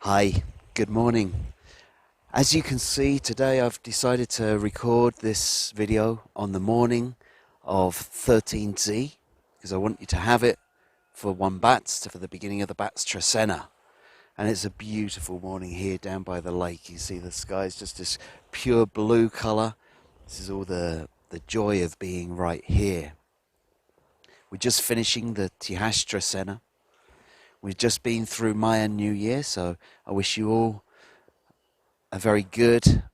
Hi, good morning. As you can see, today I've decided to record this video on the morning of 13Z because I want you to have it for one B'atz, for the beginning of the B'atz Trecena. And it's a beautiful morning here down by the lake. You see the sky is just this pure blue colour. This is all the joy of being right here. We're just finishing the Tijax Trecena. We've just been through Mayan New Year, so I wish you all a very good,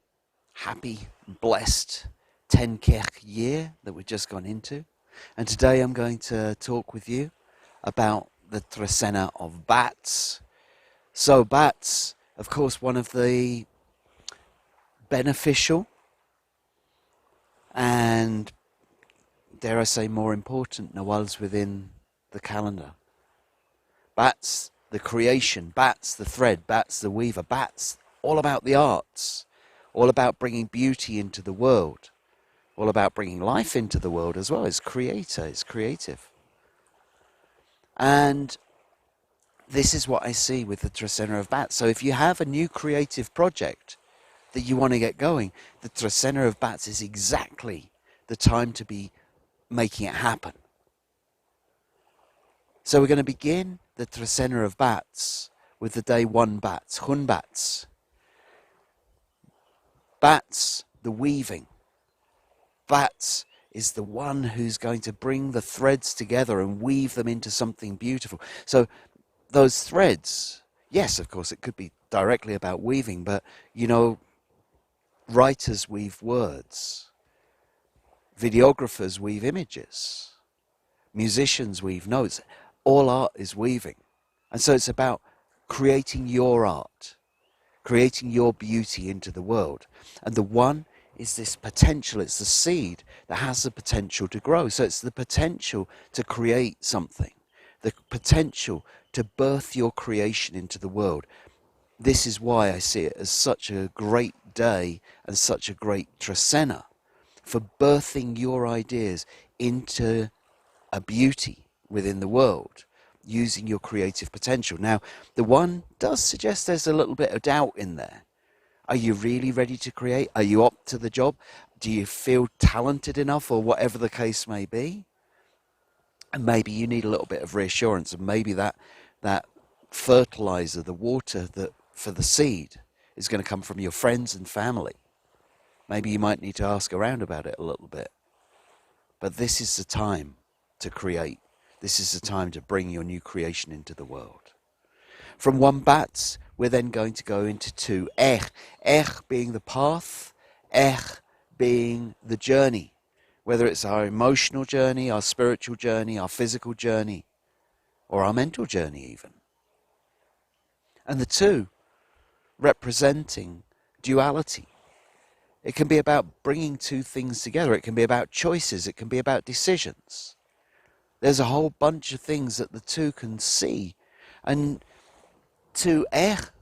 happy, blessed 10 Kech year that we've just gone into. And today I'm going to talk with you about the Trecena of B'atz. So B'atz, of course, one of the beneficial and, dare I say, more important Nawals within the calendar. B'atz, the creation, B'atz, the thread, B'atz, the weaver, B'atz, all about the arts, all about bringing beauty into the world, all about bringing life into the world as well. As creator, it's creative. And this is what I see with the Trecena of B'atz. So if you have a new creative project that you want to get going, the Trecena of B'atz is exactly the time to be making it happen. So we're going to begin the Trecena of B'atz with the day 1 B'atz, Hun B'atz. B'atz, the weaving. B'atz is the one who's going to bring the threads together and weave them into something beautiful. So those threads, yes, of course, it could be directly about weaving, but, you know, writers weave words. Videographers weave images. Musicians weave notes. All art is weaving. And so it's about creating your art, creating your beauty into the world. And the one is this potential. It's the seed that has the potential to grow. So it's the potential to create something, the potential to birth your creation into the world. This is why I see it as such a great day and such a great Trecena for birthing your ideas into a beauty within the world, using your creative potential. Now, the one does suggest there's a little bit of doubt in there. Are you really ready to create? Are you up to the job? Do you feel talented enough, or whatever the case may be? And maybe you need a little bit of reassurance, and maybe that fertilizer, the water that for the seed, is going to come from your friends and family. Maybe you might need to ask around about it a little bit. But this is the time to create. This is the time to bring your new creation into the world. From 1 B'atz, we're then going to go into 2 being the path, being the journey. Whether it's our emotional journey, our spiritual journey, our physical journey, or our mental journey even. And the 2 representing duality. It can be about bringing 2 things together. It can be about choices. It can be about decisions. There's a whole bunch of things that the 2 can see. And 2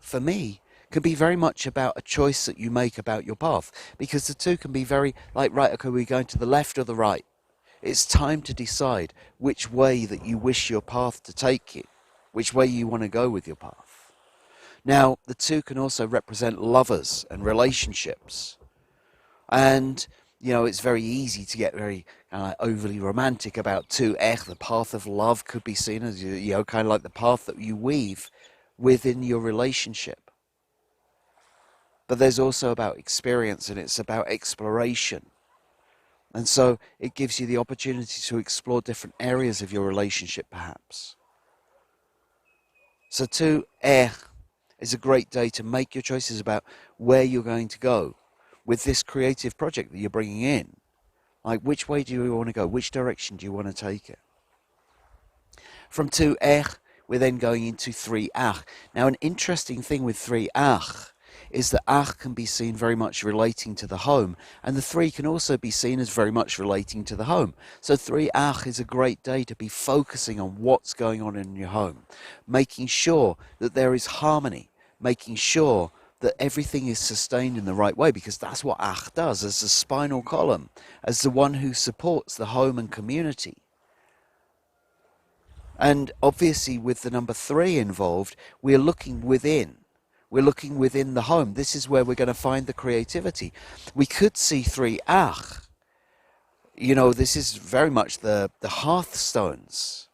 for me, can be very much about a choice that you make about your path. Because the 2 can be very like, right, okay, we're going to the left or the right. It's time to decide which way that you wish your path to take you, which way you want to go with your path. Now, the 2 can also represent lovers and relationships. And, you know, it's very easy to get very overly romantic about 2 The path of love could be seen as, you know, kind of like the path that you weave within your relationship. But there's also about experience, and it's about exploration. And so it gives you the opportunity to explore different areas of your relationship, perhaps. So 2 is a great day to make your choices about where you're going to go with this creative project that you're bringing in. Like, which way do you want to go? Which direction do you want to take it? From 2 we're then going into 3 Now, an interesting thing with 3 is that can be seen very much relating to the home, and the 3 can also be seen as very much relating to the home. So 3 is a great day to be focusing on what's going on in your home, making sure that there is harmony, making sure that everything is sustained in the right way, because that's what does as the spinal column, as the one who supports the home and community. And obviously with the number 3 involved, we're looking within. We're looking within the home. This is where we're going to find the creativity. We could see 3 Ach. This is very much the hearthstones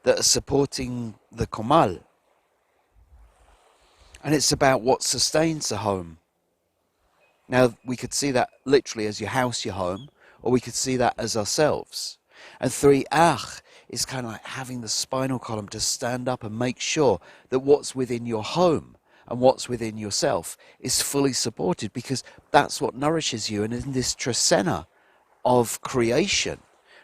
that are supporting the Komal. And it's about what sustains the home. Now, we could see that literally as your house, your home, or we could see that as ourselves. And 3 Ach is kind of like having the spinal column to stand up and make sure that what's within your home and what's within yourself is fully supported, because that's what nourishes you. And in this Trecena of creation,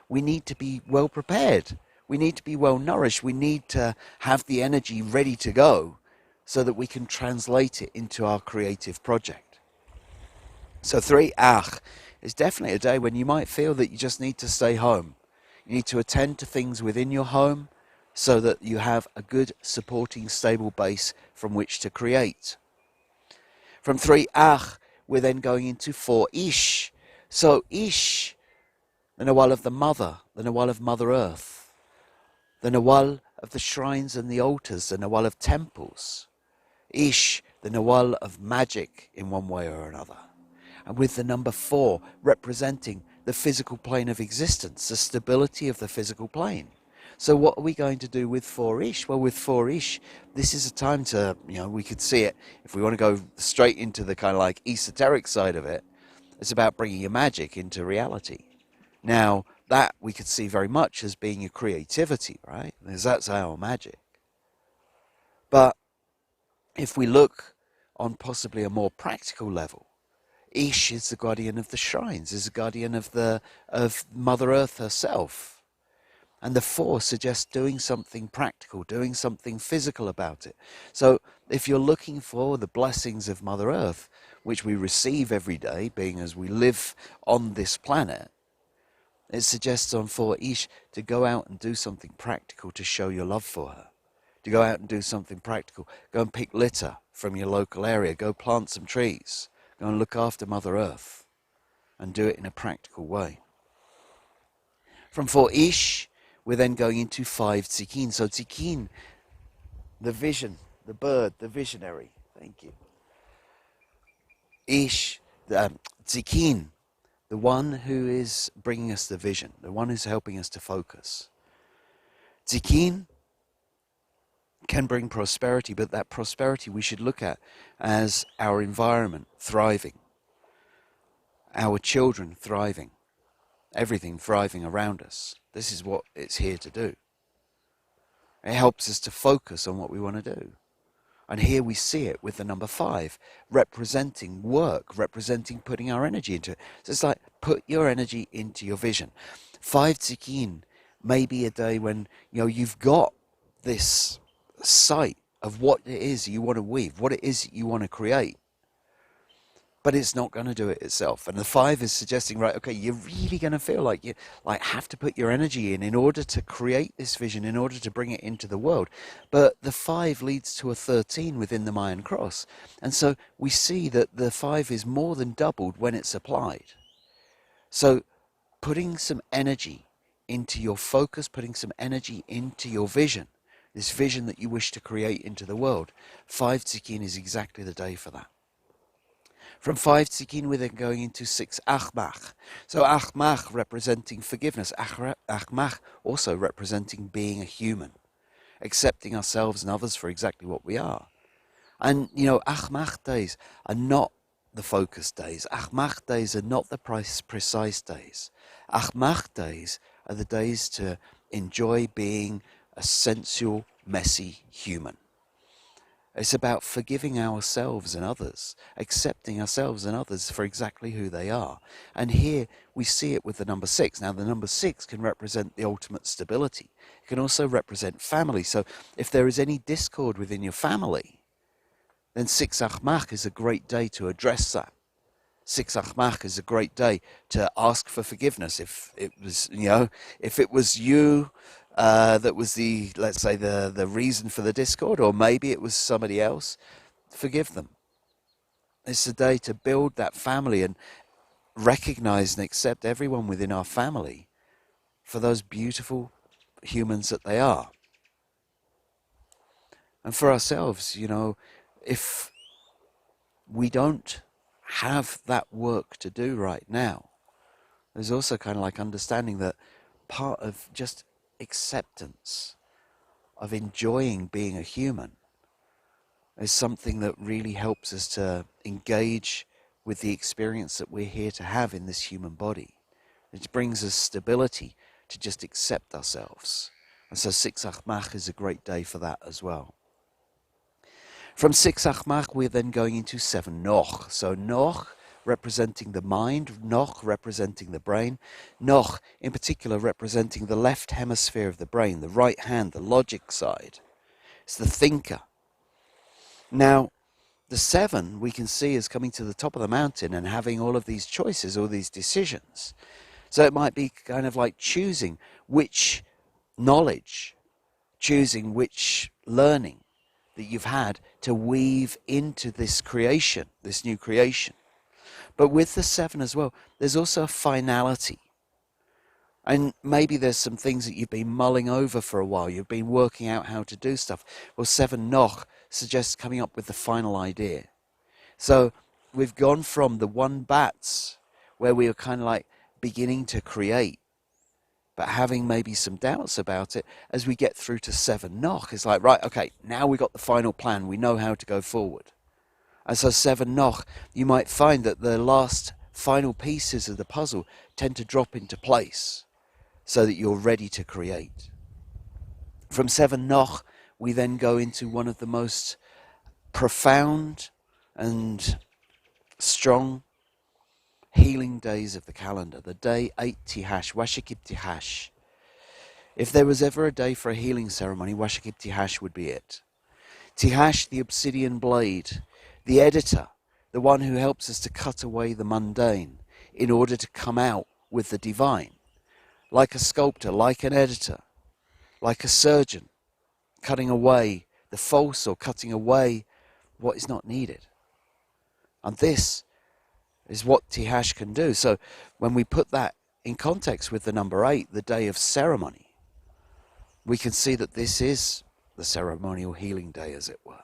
we need to be well prepared. We need to be well nourished. We need to have the energy ready to go so that we can translate it into our creative project. So 3 Ach is definitely a day when you might feel that you just need to stay home. You need to attend to things within your home so that you have a good supporting stable base from which to create. From 3 Ach, we're then going into 4 Ish. So Ish, the Nawal of the Mother, the Nawal of Mother Earth, the Nawal of the shrines and the altars, the Nawal of temples. Ish, the Nawal of magic in one way or another. And with the number 4 representing the physical plane of existence, the stability of the physical plane. So what are we going to do with 4 Ish? Well, with 4 Ish, this is a time to, we could see it, if we want to go straight into the kind of like esoteric side of it, it's about bringing your magic into reality. Now, that we could see very much as being your creativity, right? Because that's our magic. But if we look on possibly a more practical level, Ish is the guardian of the shrines, is the guardian of Mother Earth herself. And the 4 suggests doing something practical, doing something physical about it. So if you're looking for the blessings of Mother Earth, which we receive every day, being as we live on this planet, it suggests on 4 Ish to go out and do something practical to show your love for her. To go out and do something practical. Go and pick litter from your local area. Go plant some trees. Go and look after Mother Earth. And do it in a practical way. From 4 Ish, we're then going into 5 Tz'ikin. So Tz'ikin, the vision, the bird, the visionary. Thank you. Ish, Tz'ikin, the one who is bringing us the vision, the one who's helping us to focus. Tz'ikin can bring prosperity, but that prosperity we should look at as our environment thriving, our children thriving, everything thriving around us. This is what it's here to do. It helps us to focus on what we want to do. And here we see it with the number 5, representing work, representing putting our energy into it. So it's like, put your energy into your vision. 5 Tz'ikin may be a day when, you've got this sight of what it is you want to weave, what it is you want to create. But it's not going to do it itself. And the 5 is suggesting, right, okay, you're really going to feel like you have to put your energy in order to create this vision, in order to bring it into the world. But the 5 leads to a 13 within the Mayan cross. And so we see that the 5 is more than doubled when it's applied. So putting some energy into your focus, putting some energy into your vision, this vision that you wish to create into the world, 5 Tz'ikin is exactly the day for that. From 5 Tz'ikin, we're then going into 6 Ajmak. So Ajmak representing forgiveness. Ajmak also representing being a human, accepting ourselves and others for exactly what we are. And, Ajmak days are not the focus days. Ajmak days are not the precise days. Ajmak days are the days to enjoy being a sensual, messy human. It's about forgiving ourselves and others, accepting ourselves and others for exactly who they are. And here we see it with the number 6. Now, the number 6 can represent the ultimate stability. It can also represent family. So if there is any discord within your family, then 6 Ajmak is a great day to address that. 6 Ajmak is a great day to ask for forgiveness. If it was you that was let's say the reason for the discord, or maybe it was somebody else, forgive them. It's a day to build that family and recognize and accept everyone within our family for those beautiful humans that they are. And for ourselves, if we don't have that work to do right now. There's also kind of like understanding that part of just acceptance of enjoying being a human is something that really helps us to engage with the experience that we're here to have in this human body. It brings us stability to just accept ourselves. And so 6 Ajmak is a great day for that as well. From 6 Ajmak, we're then going into 7 Noch. So Noch representing the mind, Noch representing the brain, Noch in particular representing the left hemisphere of the brain, the right hand, the logic side. It's the thinker. Now, the 7 we can see is coming to the top of the mountain and having all of these choices, all these decisions. So it might be kind of like choosing which knowledge, choosing which learning that you've had to weave into this creation, this new creation. But with the 7 as well, there's also a finality. And maybe there's some things that you've been mulling over for a while. You've been working out how to do stuff. Well, 7 Noch suggests coming up with the final idea. So we've gone from the 1 B'atz, where we were kind of like beginning to create, but having maybe some doubts about it, as we get through to 7 Noch. It's like, right, okay, now we got the final plan. We know how to go forward. And so 7 Noch, you might find that the last final pieces of the puzzle tend to drop into place so that you're ready to create. From 7 Noch, we then go into one of the most profound and strong healing days of the calendar, the day 8 Tijax, Washakib Tijax. If there was ever a day for a healing ceremony, Washakib Tijax would be it. Tijax, the obsidian blade, the editor, the one who helps us to cut away the mundane in order to come out with the divine. Like a sculptor, like an editor, like a surgeon, cutting away the false or cutting away what is not needed. And this is what Tijax can do. So when we put that in context with the number 8, the day of ceremony, we can see that this is the ceremonial healing day, as it were.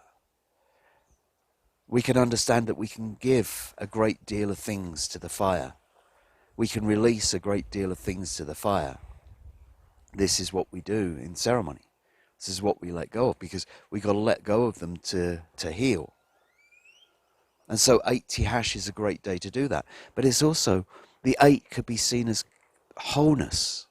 We can understand that we can give a great deal of things to the fire. We can release a great deal of things to the fire. This is what we do in ceremony. This is what we let go of, because we've got to let go of them to heal. And so 8 Tijax is a great day to do that. But it's also, the 8 could be seen as wholeness.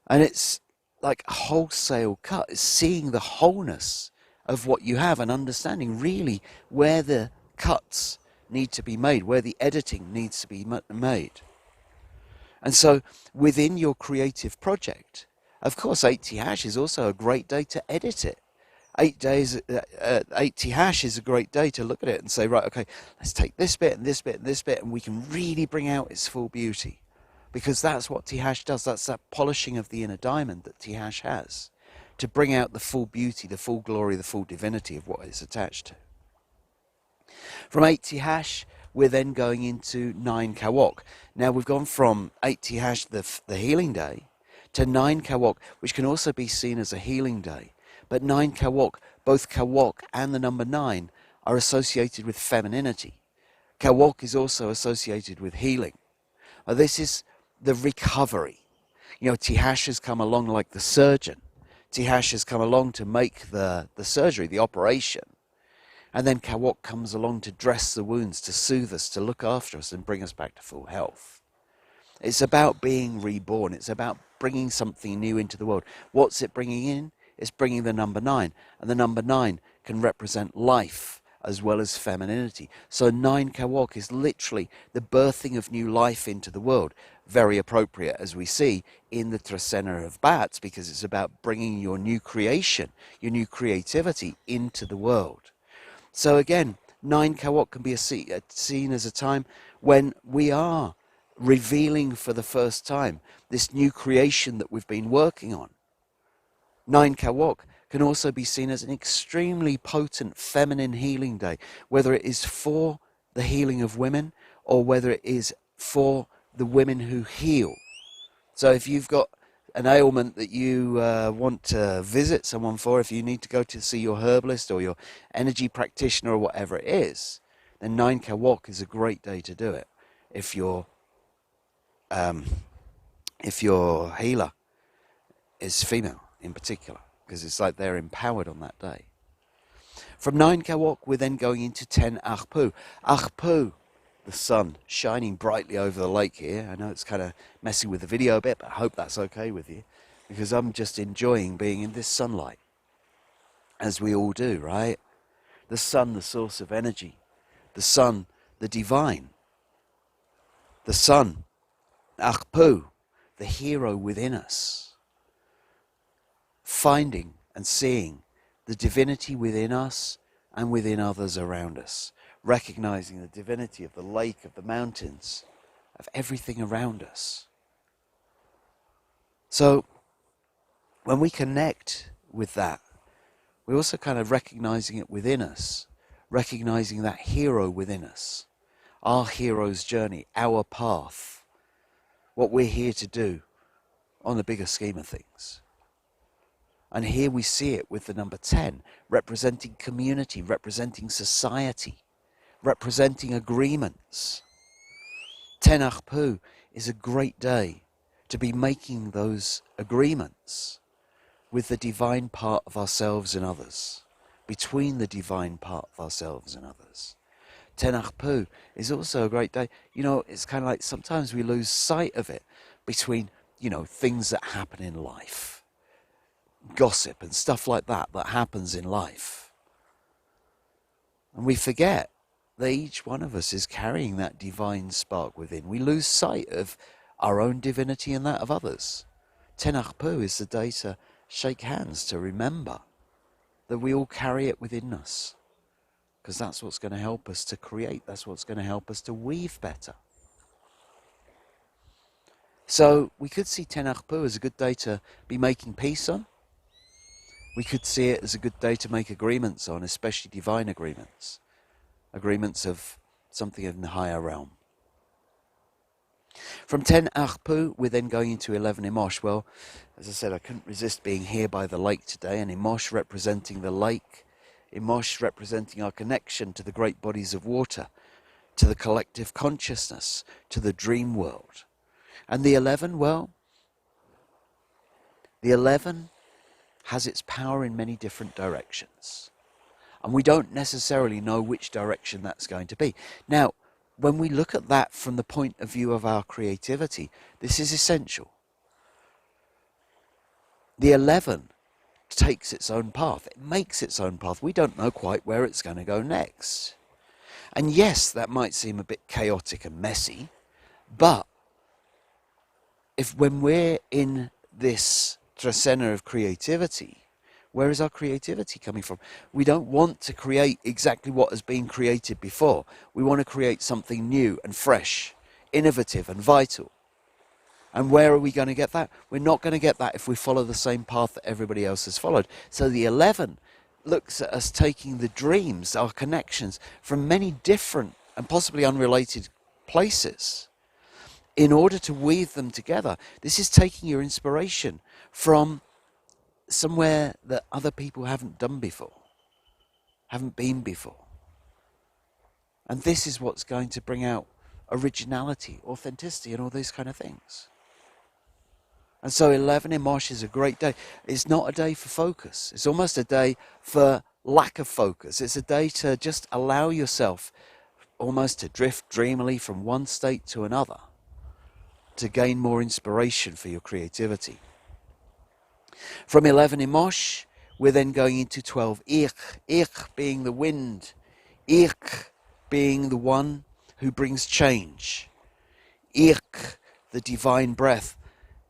And it's like a wholesale cut. It's seeing the wholeness of what you have and understanding really where the cuts need to be made, where the editing needs to be made. And so within your creative project, of course 8 Tijax is also a great day to edit it. 8 Tijax is a great day to look at it and say, right, okay, let's take this bit and this bit and this bit, and we can really bring out its full beauty. Because that's what Tijax does. That's that polishing of the inner diamond that Tijax has, to bring out the full beauty, the full glory, the full divinity of what it's attached to. From 8 Tijax, we're then going into 9 Kawok. Now we've gone from 8 Tijax, the healing day, to 9 Kawok, which can also be seen as a healing day. But 9 Kawok, both Kawok and the number 9, are associated with femininity. Kawok is also associated with healing. This is the recovery. You know, Tijax has come along like the surgeon. Tijax has come along to make the surgery, the operation. And then Kawok comes along to dress the wounds, to soothe us, to look after us and bring us back to full health. It's about being reborn. It's about bringing something new into the world. What's it bringing in? It's bringing the number 9. And the number 9 can represent life as well as femininity. So 9 Kawok is literally the birthing of new life into the world. Very appropriate, as we see in the Trecena of B'atz, because it's about bringing your new creation, your new creativity into the world. So again, 9 Kawok can be seen as a time when we are revealing for the first time this new creation that we've been working on. 9 Kawok can also be seen as an extremely potent feminine healing day, whether it is for the healing of women or whether it is for the women who heal. So if you've got an ailment that you want to visit someone for, if you need to go to see your herbalist or your energy practitioner or whatever it is, then 9 Kawok is a great day to do it. If your healer is female in particular, because it's like they're empowered on that day. From 9 Kawok, we're then going into 10 Ajpu. Ajpu, the sun shining brightly over the lake here. I know it's kind of messy with the video a bit, but I hope that's okay with you, because I'm just enjoying being in this sunlight, as we all do, right? The sun, the source of energy. The sun, the divine. The sun, Ajpu, the hero within us. Finding and seeing the divinity within us and within others around us. Recognizing the divinity of the lake, of the mountains, of everything around us. So, when we connect with that, we're also kind of recognizing it within us, recognizing that hero within us, our hero's journey, our path, what we're here to do on the bigger scheme of things. And here we see it with the number 10, representing community, representing society, representing agreements. 10 Ajpu is a great day to be making those agreements with the divine part of ourselves and others, between the divine part of ourselves and others. 10 Ajpu is also a great day. You know, it's kind of like sometimes we lose sight of it between, you know, things that happen in life. Gossip and stuff like that happens in life. And we forget that each one of us is carrying that divine spark within. We lose sight of our own divinity and that of others. 10 Ajpu is the day to shake hands, to remember that we all carry it within us. Because that's what's going to help us to create. That's what's going to help us to weave better. So we could see 10 Ajpu as a good day to be making peace on. We could see it as a good day to make agreements on, especially divine agreements. Agreements of something in the higher realm. From 10 Ajpu, we're then going into 11 Imox. Well, as I said, I couldn't resist being here by the lake today, and Imox representing the lake. Imox representing our connection to the great bodies of water, to the collective consciousness, to the dream world. And the 11, well, the 11 has its power in many different directions. And we don't necessarily know which direction that's going to be. Now, when we look at that from the point of view of our creativity, this is essential. The 11 takes its own path. It makes its own path. We don't know quite where it's going to go next. And yes, that might seem a bit chaotic and messy, but when we're in this Trecena of creativity, where is our creativity coming from? We don't want to create exactly what has been created before. We want to create something new and fresh, innovative and vital. And where are we going to get that? We're not going to get that if we follow the same path that everybody else has followed. So the 11 looks at us taking the dreams, our connections, from many different and possibly unrelated places in order to weave them together. This is taking your inspiration from somewhere that other people haven't done before, haven't been before. And this is what's going to bring out originality, authenticity, and all those kind of things. And so 11 Imox is a great day. It's not a day for focus. It's almost a day for lack of focus. It's a day to just allow yourself almost to drift dreamily from one state to another, to gain more inspiration for your creativity. From 11 Imox, we're then going into 12 Ich. Ich being the wind. Ich being the one who brings change. Ich, the divine breath,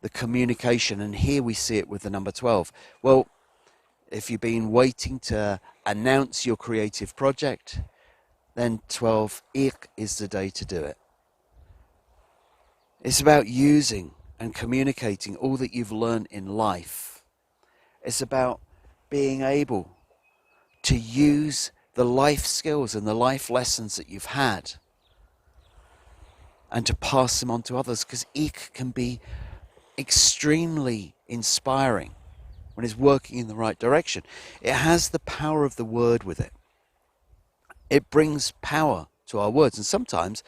the communication. And here we see it with the number 12. Well, if you've been waiting to announce your creative project, then 12 Ich is the day to do it. It's about using and communicating all that you've learned in life. It's about being able to use the life skills and the life lessons that you've had and to pass them on to others, because Ik can be extremely inspiring, when it's working in the right direction, it has the power of the word with it. It brings power to our words, and sometimes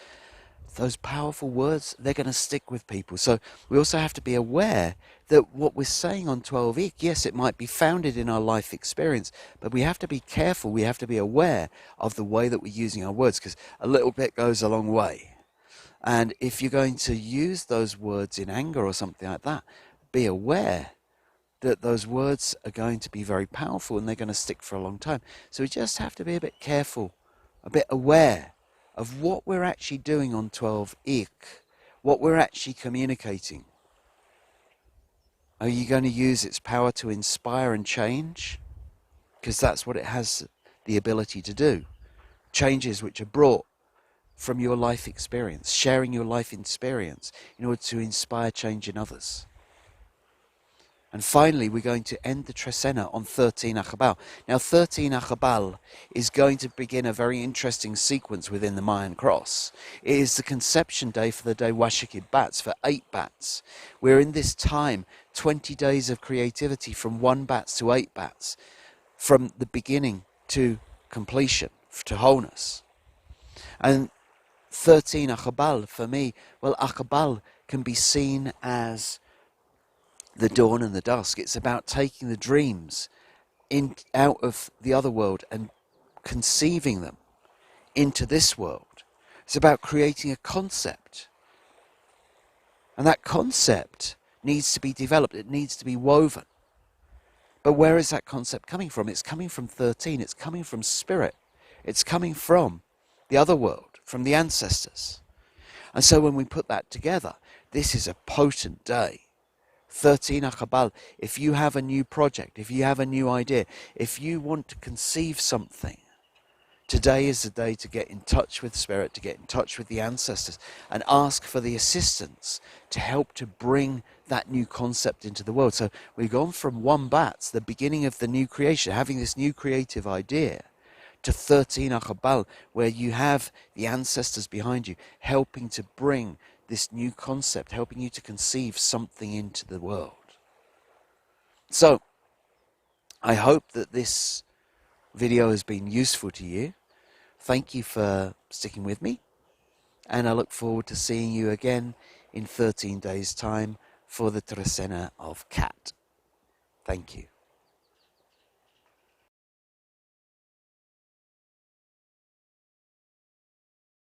those powerful words, they're going to stick with people. So we also have to be aware that what we're saying on 12 yes, it might be founded in our life experience, but we have to be careful, we have to be aware of the way that we're using our words, because a little bit goes a long way. And if you're going to use those words in anger or something like that, be aware that those words are going to be very powerful and they're going to stick for a long time. So we just have to be a bit careful, a bit aware of what we're actually doing on 12 what we're actually communicating. Are you going to use its power to inspire and change? Because that's what it has the ability to do. Changes which are brought from your life experience, sharing your life experience in order to inspire change in others. And finally, we're going to end the Trecena on 13 Aq'ab'al. Now, 13 Aq'ab'al is going to begin a very interesting sequence within the Mayan cross. It is the conception day for the day Aq'ab'al B'atz, for 8 B'atz. We're in this time, 20 days of creativity from 1 B'atz to 8 B'atz, from the beginning to completion, to wholeness. And 13 Aq'ab'al, for me, well, Aq'ab'al can be seen as the dawn and the dusk. It's about taking the dreams out of the other world and conceiving them into this world. It's about creating a concept. And that concept needs to be developed. It needs to be woven. But where is that concept coming from? It's coming from 13. It's coming from spirit. It's coming from the other world, from the ancestors. And so when we put that together, this is a potent day. 13 Aq'ab'al, if you have a new project, if you have a new idea, if you want to conceive something, today is the day to get in touch with spirit, to get in touch with the ancestors, and ask for the assistance to help to bring that new concept into the world. So we've gone from 1 B'atz, the beginning of the new creation, having this new creative idea, to 13 Aq'ab'al, where you have the ancestors behind you, helping to bring this new concept, helping you to conceive something into the world. So, I hope that this video has been useful to you. Thank you for sticking with me, and I look forward to seeing you again in 13 days' time for the Trecena of Cat. Thank you.